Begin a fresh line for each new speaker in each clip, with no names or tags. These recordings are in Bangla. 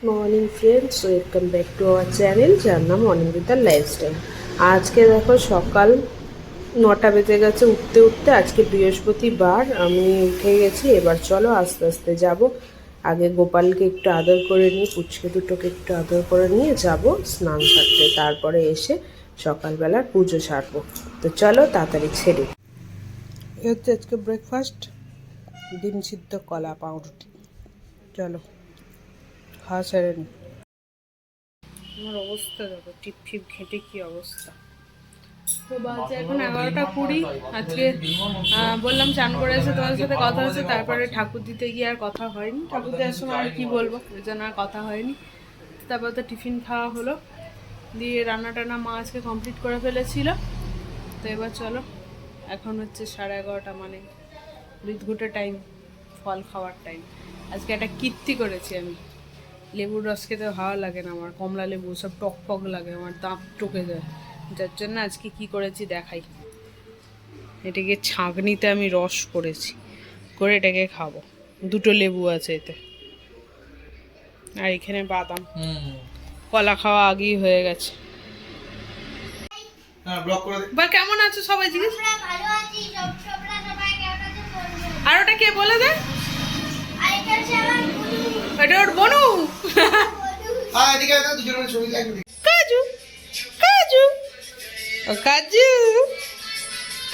Morning friends, welcome back to our channel, যার নাম অনিন্দিতার লাইফস্টাইল। আজকে দেখো সকাল 9টা বেজে গেছে উঠতে উঠতে। আজকে বৃহস্পতিবার, আমি উঠে গেছি। এবার চলো আস্তে আস্তে যাব। আগে গোপালকে একটু আদর করে নিয়ে, পুচকে দুটোকে একটু আদর করে নিয়ে যাব স্নান সারতে। তারপরে এসে সকালবেলার পুজো সারবো। তো চলো তাড়াতাড়ি ছেড়ে। এ হচ্ছে আজকে ব্রেকফাস্ট, ডিম সিদ্ধ, কলা, পাউরুটি। চলো খাওয়া সেরে নি। আমার অবস্থা দেখো, টিপ ফিপ ঘেঁটে কি অবস্থা। তো বাজে এখন 11টা 20। আজকে বললাম চান করে এসে তোমাদের সাথে কথা হয়েছে, তারপরে ঠাকুর দিতে গিয়ে আর কথা হয়নি। ঠাকুর দেওয়ার সময় আর কি বলবো, ওই জন্য আর কথা হয়নি। তারপর তো টিফিন খাওয়া হলো, দিয়ে রান্না টান্না মা আজকে কমপ্লিট করে ফেলেছিল। তো এবার চলো, এখন হচ্ছে 11:30, মানে বিদ্ঘুটে টাইম, ফল খাওয়ার টাইম। আজকে একটা কীর্তি করেছি আমি। লেবুর রস খেতে ভালো লাগে না আমার, কমলা লেবু সব টক টক লাগে, আমার দাঁত টকে যায়। যার জন্য আজকে কি করেছি দেখাই। এটাকে ছাঁকনিতে আমি রস করেছি, করে এটাকে খাবো। 2টো লেবু আছে এতে, আর এখানে বাদাম। কলা খাওয়া আগেই হয়ে গেছে। কেমন আছো সবাই জিজ্ঞেস। আর ওটা কে বলে দে, এটা ওর বনু। কাজু কাজু কাজু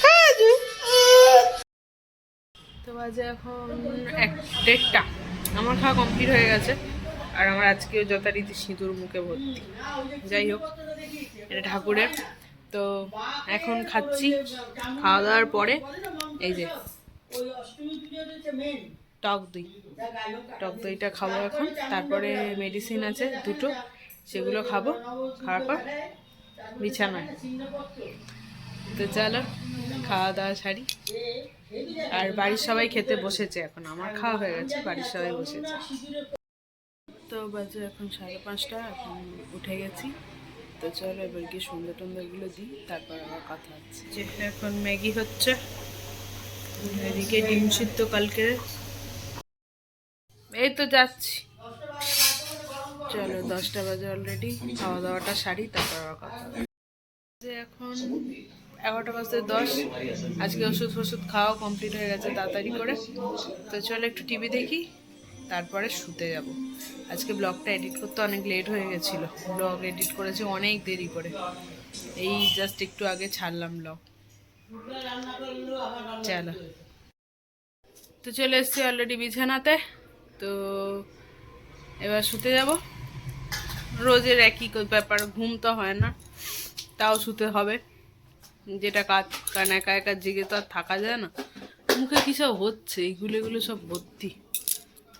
কাজু। তো বাজে এখন 1:30। আমার খাওয়া কমপ্লিট হয়ে গেছে, আর আমার আজকেও যথারীতি সিঁদুর মুখে ভর্তি। যাই হোক, এটা ঠাকুরের। তো এখন খাচ্ছি। খাওয়া দাওয়ার পরে এই যে টক দই, টক দইটা খাবো এখন। তারপরে মেডিসিন আছে 2টো, সেগুলো খাবো। খাওয়ার পর বিছানায়। তো চলো খাওয়া দাওয়া সারি। আর বাড়ির সবাই খেতে বসেছে, এখন আমার খাওয়া হয়ে গেছে, বাড়ির সবাই বসেছে। তো বাজে এখন 5:30, এখন উঠে গেছি। তো চলো এবার গিয়ে সন্ধ্যে টন্ধ্যেগুলো দিই, তারপর আবার কথা হচ্ছে। যেটা এখন ম্যাগি হচ্ছে, এদিকে ডিম সিদ্ধ কালকে। এই তো যাচ্ছি। চলো 10টা বাজে অলরেডি, খাওয়া দাওয়াটা সারি, তারপর আবার কথা হবে। এখন 11:10। আজকে ওষুধ ফষুধ খাওয়া কমপ্লিট হয়ে গেছে তাড়াতাড়ি করে। তো চলো একটু টিভি দেখি, তারপরে শুতে যাব। আজকে ব্লগটা এডিট করতে অনেক লেট হয়ে গেছিলো। ব্লগ এডিট করেছি অনেক দেরি করে, এই জাস্ট একটু আগে ছাড়লাম ব্লগ। চলো, তো চলে এসছি অলরেডি বিছানাতে। তো এবার শুতে যাব। রোজের একই ব্যাপার, ঘুম তো হয় না, তাও শুতে হবে। যেটা কাজ, কারণ একা একা জেগে তো আর থাকা যায় না। মুখে কী সব হচ্ছে, এগুলো সব ভর্তি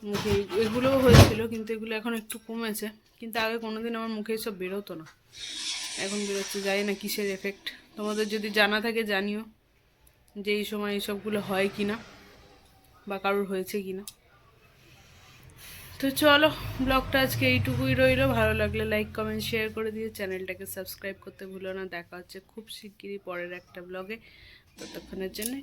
মুখে। এগুলোও হয়েছিল, কিন্তু এগুলো এখন একটু কমেছে। কিন্তু আগে কোনোদিন আমার মুখে এসব বেরোতো না, এখন বেরোচ্ছে। জানি না কিসের এফেক্ট। তোমাদের যদি জানা থাকে জানিও যে এই সময় এইসবগুলো হয় কি না, বা কারোর হয়েছে কি না। তো চলো, ব্লগটা আজকে এইটুকুই রইলো। ভালো লাগলে লাইক কমেন্ট শেয়ার করে দিয়ে চ্যানেলটাকে সাবস্ক্রাইব করতে ভুলো না। দেখা হচ্ছে খুব শিগগিরই পরের একটা ব্লগে। ততক্ষণের জন্য